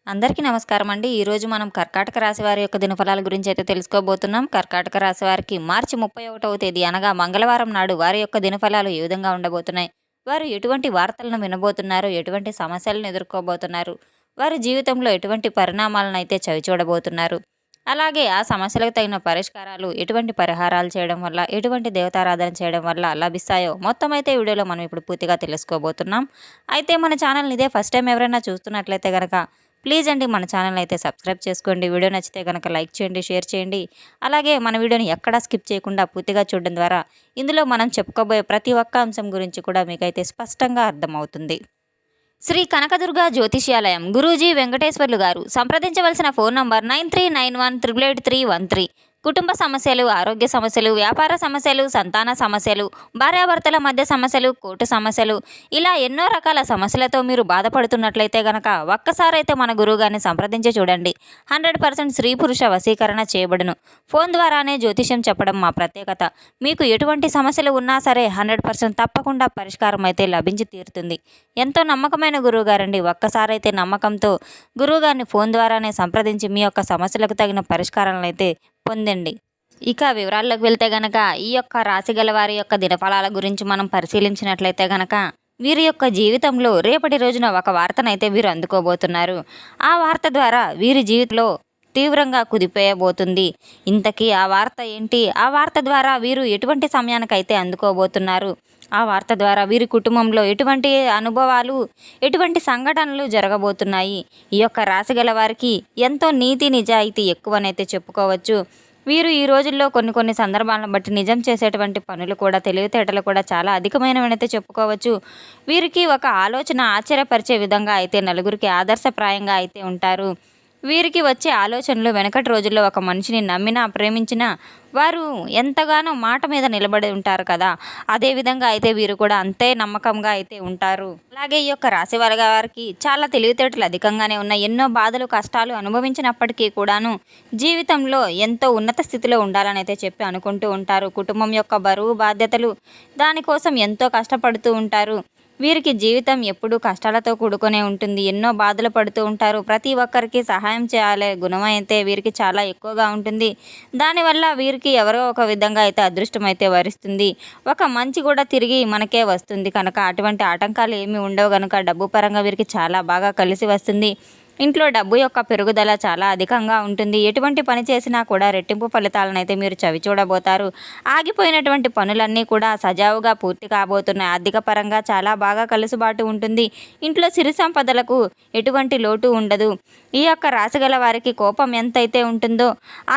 అందరికీ నమస్కారం అండి. ఈరోజు మనం కర్కాటక రాశి వారి యొక్క దినఫలాల గురించి అయితే తెలుసుకోబోతున్నాం. కర్కాటక రాశి వారికి మార్చి 31వ తేదీ అనగా మంగళవారం నాడు వారి యొక్క దినఫలాలు ఏ విధంగా ఉండబోతున్నాయి? వారు ఎటువంటి వార్తలను వినబోతున్నారు? ఎటువంటి సమస్యలను ఎదుర్కోబోతున్నారు? వారి జీవితంలో ఎటువంటి పరిణామాలను అయితే చవిచూడబోతున్నారు? అలాగే ఆ సమస్యలకు తగిన పరిష్కారాలు, ఎటువంటి పరిహారాలు చేయడం వల్ల, ఎటువంటి దేవతారాధన చేయడం వల్ల లభిస్తాయో మొత్తం అయితే ఈ వీడియోలో మనం ఇప్పుడు పూర్తిగా తెలుసుకోబోతున్నాం. అయితే మన ఛానల్ని ఇదే ఫస్ట్ టైం ఎవరైనా చూస్తున్నట్లయితే గనక ప్లీజ్ అండి మన ఛానల్ అయితే సబ్స్క్రైబ్ చేసుకోండి. వీడియో నచ్చితే కనుక లైక్ చేయండి, షేర్ చేయండి. అలాగే మన వీడియోని ఎక్కడా స్కిప్ చేయకుండా పూర్తిగా చూడడం ద్వారా ఇందులో మనం చెప్పుకోబోయే ప్రతి ఒక్క అంశం గురించి కూడా మీకైతే స్పష్టంగా అర్థమవుతుంది. శ్రీ కనకదుర్గ జ్యోతిష్యాలయం గురూజీ వెంకటేశ్వర్లు గారు. సంప్రదించవలసిన ఫోన్ నంబర్ 9391888313. కుటుంబ సమస్యలు, ఆరోగ్య సమస్యలు, వ్యాపార సమస్యలు, సంతాన సమస్యలు, భార్యాభర్తల మధ్య సమస్యలు, కోర్టు సమస్యలు, ఇలా ఎన్నో రకాల సమస్యలతో మీరు బాధపడుతున్నట్లయితే గనక ఒక్కసారైతే మన గురువుగారిని సంప్రదించి చూడండి. 100% స్త్రీ పురుష వశీకరణ చేయబడును. ఫోన్ ద్వారానే జ్యోతిష్యం చెప్పడం మా ప్రత్యేకత. మీకు ఎటువంటి సమస్యలు ఉన్నా సరే 100% తప్పకుండా పరిష్కారం అయితే లభించి తీరుతుంది. ఎంతో నమ్మకమైన గురువుగారండి. ఒక్కసారైతే నమ్మకంతో గురువుగారిని ఫోన్ ద్వారానే సంప్రదించి మీ యొక్క సమస్యలకు తగిన పరిష్కారాలను అయితే పొందండి. ఇక వివరాల్లోకి వెళ్తే గనక ఈ యొక్క రాశి గల వారి యొక్క దినఫలాల గురించి మనం పరిశీలించినట్లయితే గనక వీరి యొక్క జీవితంలో రేపటి రోజున ఒక వార్తనైతే వీరు అందుకోబోతున్నారు. ఆ వార్త ద్వారా వీరి జీవితంలో తీవ్రంగా కుదిపోయబోతుంది. ఇంతకీ ఆ వార్త ఏంటి? ఆ వార్త ద్వారా వీరు ఎటువంటి సమయానికైతే అందుకోబోతున్నారు? ఆ వార్త ద్వారా వీరి కుటుంబంలో ఎటువంటి అనుభవాలు, ఎటువంటి సంఘటనలు జరగబోతున్నాయి? ఈ యొక్క రాశి గల వారికి ఎంతో నీతి నిజాయితీ ఎక్కువనైతే చెప్పుకోవచ్చు. వీరు ఈ రోజుల్లో కొన్ని సందర్భాలను బట్టి నిజం చేసేటువంటి పనులు కూడా, తెలివితేటలు కూడా చాలా అధికమైనవనైతే చెప్పుకోవచ్చు. వీరికి ఒక ఆలోచన ఆశ్చర్యపరిచే విధంగా అయితే నలుగురికి ఆదర్శప్రాయంగా అయితే ఉంటారు. వీరికి వచ్చే ఆలోచనలు వెనకటి రోజుల్లో ఒక మనిషిని నమ్మినా, ప్రేమించినా వారు ఎంతగానో మాట మీద నిలబడి ఉంటారు కదా, అదేవిధంగా అయితే వీరు కూడా అంతే నమ్మకంగా అయితే ఉంటారు. అలాగే ఈ యొక్క రాశి వారికి చాలా తెలివితేటలు అధికంగానే ఉన్నాయి. ఎన్నో బాధలు, కష్టాలు అనుభవించినప్పటికీ కూడాను జీవితంలో ఎంతో ఉన్నత స్థితిలో ఉండాలని అయితే చెప్పి అనుకుంటూ ఉంటారు. కుటుంబం యొక్క బరువు బాధ్యతలు దానికోసం ఎంతో కష్టపడుతూ ఉంటారు. వీరికి జీవితం ఎప్పుడూ కష్టాలతో కూడుకునే ఉంటుంది. ఎన్నో బాధలు పడుతూ ఉంటారు. ప్రతి ఒక్కరికి సహాయం చేయాలే గుణం అయితే వీరికి చాలా ఎక్కువగా ఉంటుంది. దానివల్ల వీరికి ఎవరో ఒక విధంగా అయితే అదృష్టం అయితే వరిస్తుంది. ఒక మంచి కూడా తిరిగి మనకే వస్తుంది కనుక అటువంటి ఆటంకాలు ఏమీ ఉండవు కనుక డబ్బు పరంగా వీరికి చాలా బాగా కలిసి వస్తుంది. ఇంట్లో డబ్బు యొక్క పెరుగుదల చాలా అధికంగా ఉంటుంది. ఎటువంటి పని చేసినా కూడా రెట్టింపు ఫలితాలను అయితే మీరు చవి చూడబోతారు. ఆగిపోయినటువంటి పనులన్నీ కూడా సజావుగా పూర్తి కాబోతున్నాయి. ఆర్థిక పరంగా చాలా బాగా కలుసుబాటు ఉంటుంది. ఇంట్లో సిరి సంపదలకు ఎటువంటి లోటు ఉండదు. ఈ యొక్క రాశిగల వారికి కోపం ఎంతైతే ఉంటుందో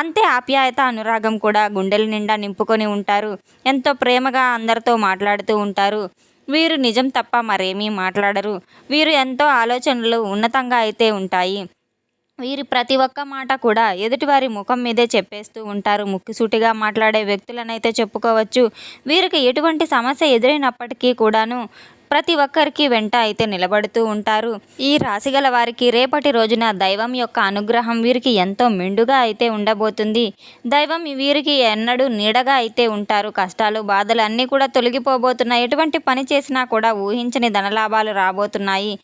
అంతే ఆప్యాయత, అనురాగం కూడా గుండెల నిండా నింపుకొని ఉంటారు. ఎంతో ప్రేమగా అందరితో మాట్లాడుతూ ఉంటారు. వీరు నిజం తప్ప మరేమీ మాట్లాడరు. వీరు ఎంతో ఆలోచనలు ఉన్నతంగా అయితే ఉంటాయి. వీరి ప్రతి ఒక్క మాట కూడా ఎదుటివారి ముఖం మీదే చెప్పేస్తూ ఉంటారు. ముక్కుసూటిగా మాట్లాడే వ్యక్తులనైతే చెప్పుకోవచ్చు. వీరికి ఎటువంటి సమస్య ఎదురైనప్పటికీ కూడాను ప్రతి ఒక్కరికి వెంట అయితే నిలబడుతూ ఉంటారు. ఈ రాశిగల వారికి రేపటి రోజున దైవం యొక్క అనుగ్రహం వీరికి ఎంతో మెండుగా అయితే ఉండబోతుంది. దైవం వీరికి ఎన్నడూ నీడగా అయితే ఉంటారు. కష్టాలు, బాధలు అన్నీ కూడా తొలగిపోబోతున్నాయి. ఎటువంటి పని చేసినా కూడా ఊహించని ధనలాభాలు రాబోతున్నాయి.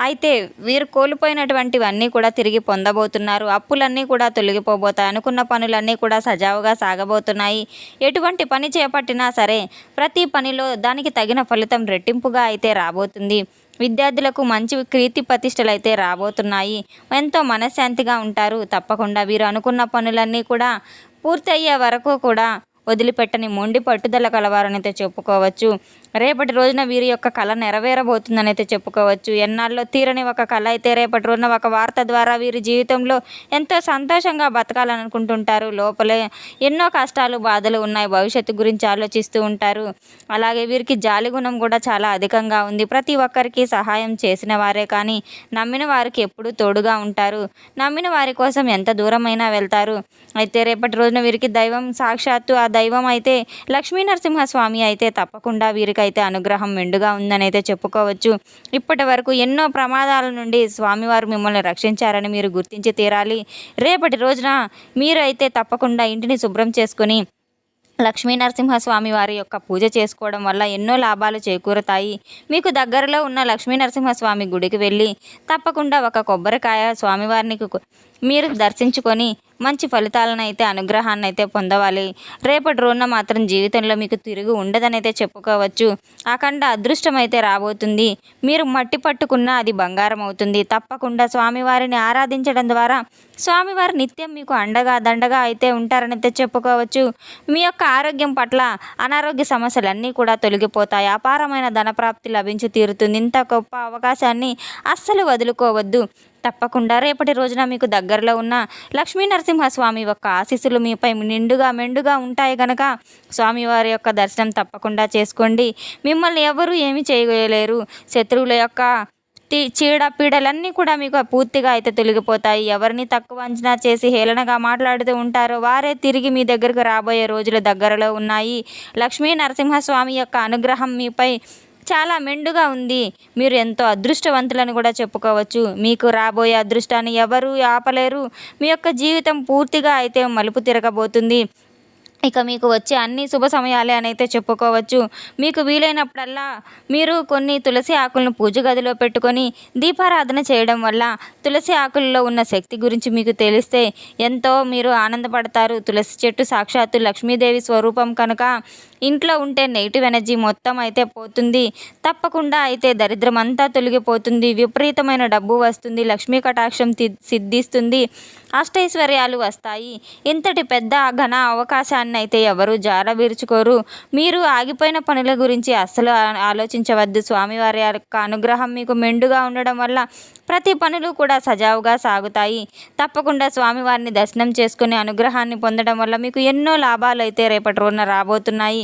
అయితే వీరు కోల్పోయినటువంటివన్నీ కూడా తిరిగి పొందబోతున్నారు. అప్పులన్నీ కూడా తొలగిపోబోతాయి. అనుకున్న పనులన్నీ కూడా సజావుగా సాగబోతున్నాయి. ఎటువంటి పని చేపట్టినా సరే ప్రతి పనిలో దానికి తగిన ఫలితం రెట్టింపుగా అయితే రాబోతుంది. విద్యార్థులకు మంచి కీర్తి ప్రతిష్టలు అయితే రాబోతున్నాయి. ఎంతో మనశ్శాంతిగా ఉంటారు. తప్పకుండా వీరు అనుకున్న పనులన్నీ కూడా పూర్తి అయ్యే వరకు కూడా వదిలిపెట్టని మొండి పట్టుదల కలవారనైతే చెప్పుకోవచ్చు. రేపటి రోజున వీరి యొక్క కళ నెరవేరబోతుందని అయితే చెప్పుకోవచ్చు. ఎన్నాళ్ళలో తీరని ఒక కళ అయితే రేపటి రోజున ఒక వార్త ద్వారా వీరి జీవితంలో ఎంతో సంతోషంగా బతకాలని అనుకుంటుంటారు. లోపలే ఎన్నో కష్టాలు, బాధలు ఉన్నాయి. భవిష్యత్తు గురించి ఆలోచిస్తూ ఉంటారు. అలాగే వీరికి జాలి గుణం కూడా చాలా అధికంగా ఉంది. ప్రతి ఒక్కరికి సహాయం చేసిన వారే కానీ నమ్మిన వారికి ఎప్పుడూ తోడుగా ఉంటారు. నమ్మిన వారి కోసం ఎంత దూరమైనా వెళ్తారు. అయితే రేపటి రోజున వీరికి దైవం సాక్షాత్తు ఆ దైవం అయితే లక్ష్మీ నరసింహస్వామి అయితే తప్పకుండా వీరికైతే అనుగ్రహం మెండుగా ఉందని అయితే చెప్పుకోవచ్చు. ఇప్పటి వరకు ఎన్నో ప్రమాదాల నుండి స్వామివారు మిమ్మల్ని రక్షించారని మీరు గుర్తించి తీరాలి. రేపటి రోజున మీరు అయితే తప్పకుండా ఇంటిని శుభ్రం చేసుకొని లక్ష్మీ నరసింహస్వామి వారి యొక్క పూజ చేసుకోవడం వల్ల ఎన్నో లాభాలు చేకూరుతాయి. మీకు దగ్గరలో ఉన్న లక్ష్మీ నరసింహస్వామి గుడికి వెళ్ళి తప్పకుండా ఒక కొబ్బరికాయ స్వామివారిని మీరు దర్శించుకొని మంచి ఫలితాలను అయితే అనుగ్రహాన్ని అయితే పొందవాలి. రేపటి రోజున మాత్రం జీవితంలో మీకు తిరిగి ఉండదని అయితే చెప్పుకోవచ్చు. అఖండ అదృష్టం అయితే రాబోతుంది. మీరు మట్టి పట్టుకున్న అది బంగారం అవుతుంది. తప్పకుండా స్వామివారిని ఆరాధించడం ద్వారా స్వామివారు నిత్యం మీకు అండగా దండగా అయితే ఉంటారని అయితే చెప్పుకోవచ్చు. మీ యొక్క ఆరోగ్యం పట్ల అనారోగ్య సమస్యలన్నీ కూడా తొలగిపోతాయి. అపారమైన ధనప్రాప్తి లభించి తీరుతుంది. ఇంత గొప్ప అవకాశాన్ని అస్సలు వదులుకోవద్దు. తప్పకుండా రేపటి రోజున మీకు దగ్గరలో ఉన్న లక్ష్మీ నరసింహస్వామి యొక్క ఆశీస్సులు మీపై నిండుగా మెండుగా ఉంటాయి కనుక స్వామివారి యొక్క దర్శనం తప్పకుండా చేసుకోండి. మిమ్మల్ని ఎవరు ఏమి చేయలేరు. శత్రువుల యొక్క చీడ పీడలన్నీ కూడా మీకు పూర్తిగా అయితే తొలగిపోతాయి. ఎవరిని తక్కువ అంచనా చేసి హేళనగా మాట్లాడుతూ ఉంటారో వారే తిరిగి మీ దగ్గరకు రాబోయే రోజులు దగ్గరలో ఉన్నాయి. లక్ష్మీ నరసింహస్వామి యొక్క అనుగ్రహం మీపై చాలా మెండుగా ఉంది. మీరు ఎంతో అదృష్టవంతులని కూడా చెప్పుకోవచ్చు. మీకు రాబోయే అదృష్టాన్ని ఎవరు ఆపలేరు. మీ యొక్క జీవితం పూర్తిగా అయితే మలుపు తిరగబోతుంది. ఇక మీకు వచ్చే అన్ని శుభ సమయాలే అని అయితే చెప్పుకోవచ్చు. మీకు వీలైనప్పుడల్లా మీరు కొన్ని తులసి ఆకులను పూజ గదిలో పెట్టుకొని దీపారాధన చేయడం వల్ల తులసి ఆకుల్లో ఉన్న శక్తి గురించి మీకు తెలిస్తే ఎంతో మీరు ఆనందపడతారు. తులసి చెట్టు సాక్షాత్తు లక్ష్మీదేవి స్వరూపం కనుక ఇంట్లో ఉంటే నెగిటివ్ ఎనర్జీ మొత్తం అయితే పోతుంది. తప్పకుండా అయితే దరిద్రం అంతా తొలగిపోతుంది. విపరీతమైన డబ్బు వస్తుంది. లక్ష్మీ కటాక్షం సిద్ధిస్తుంది. అష్టైశ్వర్యాలు వస్తాయి. ఇంతటి పెద్ద ఘన అవకాశాన్ని అయితే ఎవరు జారవిరుచుకోరు. మీరు ఆగిపోయిన పనుల గురించి అస్సలు ఆలోచించవద్దు. స్వామివారి యొక్క అనుగ్రహం మీకు మెండుగా ఉండడం వల్ల ప్రతి పనులు కూడా సజావుగా సాగుతాయి. తప్పకుండా స్వామివారిని దర్శనం చేసుకుని అనుగ్రహాన్ని పొందడం వల్ల మీకు ఎన్నో లాభాలు అయితే రేపటి రోజున రాబోతున్నాయి.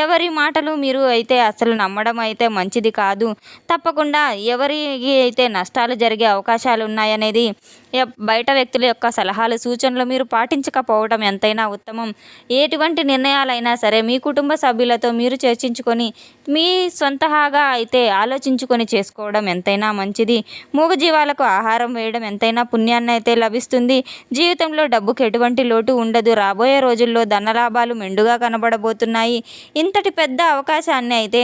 ఎవరి మాటలు మీరు అయితే అసలు నమ్మడం అయితే మంచిది కాదు. తప్పకుండా ఎవరికి అయితే నష్టాలు జరిగే అవకాశాలు ఉన్నాయనేది బయట వ్యక్తుల యొక్క సలహాలు సూచనలు మీరు పాటించకపోవడం ఎంతైనా ఉత్తమం. ఎటువంటి నిర్ణయాలైనా సరే మీ కుటుంబ సభ్యులతో మీరు చర్చించుకొని మీ సొంతహాగా అయితే ఆలోచించుకొని చేసుకోవడం ఎంతైనా మంచిది. మూగజీవాలకు ఆహారం వేయడం ఎంతైనా పుణ్యాన్ని అయితే లభిస్తుంది. జీవితంలో డబ్బుకు ఎటువంటి లోటు ఉండదు. రాబోయే రోజుల్లో ధనలాభాలు మెండుగా కనబడబోతున్నాయి. ఇంతటి పెద్ద అవకాశాన్ని అయితే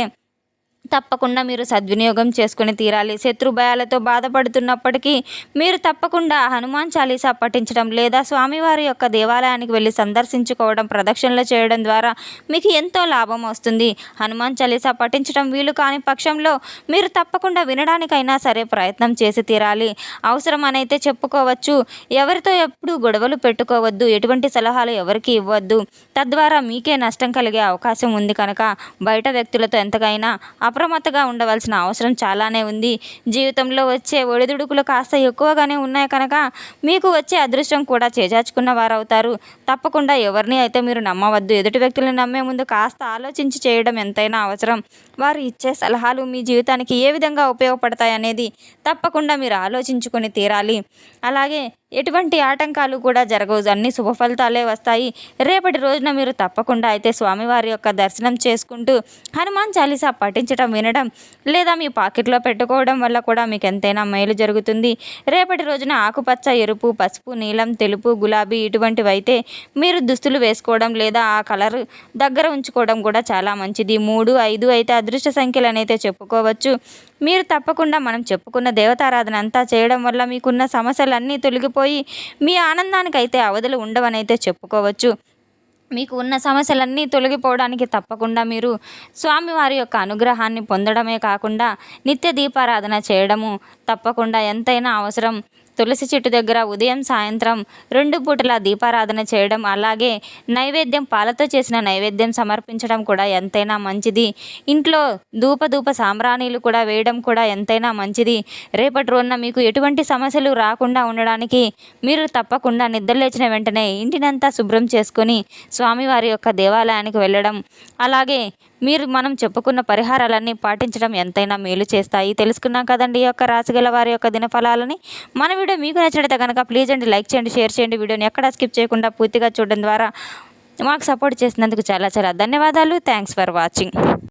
తప్పకుండా మీరు సద్వినియోగం చేసుకుని తీరాలి. శత్రు భయాలతో బాధపడుతున్నప్పటికీ మీరు తప్పకుండా హనుమాన్ చాలీసా పఠించడం లేదా స్వామివారి యొక్క దేవాలయానికి వెళ్ళి సందర్శించుకోవడం, ప్రదక్షిణలు చేయడం ద్వారా మీకు ఎంతో లాభం వస్తుంది. హనుమాన్ చాలీసా పఠించడం వీలు కాని పక్షంలో మీరు తప్పకుండా వినడానికైనా సరే ప్రయత్నం చేసి తీరాలి. అవసరం అనైతే చెప్పుకోవచ్చు. ఎవరితో ఎప్పుడు గొడవలు పెట్టుకోవద్దు. ఎటువంటి సలహాలు ఎవరికి ఇవ్వద్దు. తద్వారా మీకే నష్టం కలిగే అవకాశం ఉంది కనుక బయట వ్యక్తులతో ఎంతకైనా అప్రమత్తగా ఉండవలసిన అవసరం చాలానే ఉంది. జీవితంలో వచ్చే ఒడిదుడుకులు కాస్త ఎక్కువగానే ఉన్నాయి కనుక మీకు వచ్చే అదృష్టం కూడా చేజార్చుకున్న వారవుతారు. తప్పకుండా ఎవరిని అయితే మీరు నమ్మవద్దు. ఎదుటి వ్యక్తులను నమ్మే ముందు కాస్త ఆలోచించి చేయడం ఎంతైనా అవసరం. వారు ఇచ్చే సలహాలు మీ జీవితానికి ఏ విధంగా ఉపయోగపడతాయి అనేది తప్పకుండా మీరు ఆలోచించుకొని తీరాలి. అలాగే ఎటువంటి ఆటంకాలు కూడా జరగవు. అన్ని శుభ ఫలితాలే వస్తాయి. రేపటి రోజున మీరు తప్పకుండా అయితే స్వామివారి యొక్క దర్శనం చేసుకుంటూ హనుమాన్ చాలీసా పఠించడం, వినడం లేదా మీ పాకెట్లో పెట్టుకోవడం వల్ల కూడా మీకు ఎంతైనా మేలు జరుగుతుంది. రేపటి రోజున ఆకుపచ్చ, ఎరుపు, పసుపు, నీలం, తెలుపు, గులాబీ ఇటువంటివి అయితే మీరు దుస్తులు వేసుకోవడం లేదా ఆ కలర్ దగ్గర ఉంచుకోవడం కూడా చాలా మంచిది. 3, 5 అయితే అదృష్ట సంఖ్యలు అయితే చెప్పుకోవచ్చు. మీరు తప్పకుండా మనం చెప్పుకున్న దేవతారాధన అంతా చేయడం వల్ల మీకున్న సమస్యలన్నీ తొలగిపోయి మీ ఆనందానికి అయితే అవధులు ఉండవనైతే చెప్పుకోవచ్చు. మీకు ఉన్న సమస్యలన్నీ తొలగిపోవడానికి తప్పకుండా మీరు స్వామివారి యొక్క అనుగ్రహాన్ని పొందడమే కాకుండా నిత్య దీపారాధన చేయడము తప్పకుండా ఎంతైనా అవసరం. తులసి చెట్టు దగ్గర ఉదయం సాయంత్రం 2 పూటల దీపారాధన చేయడం, అలాగే నైవేద్యం పాలతో చేసిన నైవేద్యం సమర్పించడం కూడా ఎంతైనా మంచిది. ఇంట్లో ధూప సాంబ్రాణీలు కూడా వేయడం కూడా ఎంతైనా మంచిది. రేపటి రోజున మీకు ఎటువంటి సమస్యలు రాకుండా ఉండడానికి మీరు తప్పకుండా నిద్రలేచిన వెంటనే ఇంటినంతా శుభ్రం చేసుకొని స్వామివారి యొక్క దేవాలయానికి వెళ్ళడం, అలాగే మనం చెప్పుకున్న పరిహారాలన్నీ పాటించడం ఎంతైనా మేలు చేస్తాయి. తెలుసుకున్నాం కదండి ఈ యొక్క రాశిగల వారి యొక్క దినఫలాలని. మన వీడియో మీకు నచ్చినట్లయితే కనుక ప్లీజ్ అండి లైక్ చేయండి, షేర్ చేయండి. వీడియోని ఎక్కడా స్కిప్ చేయకుండా పూర్తిగా చూడడం ద్వారా మాకు సపోర్ట్ చేసినందుకు చాలా చాలా ధన్యవాదాలు. Thanks for watching.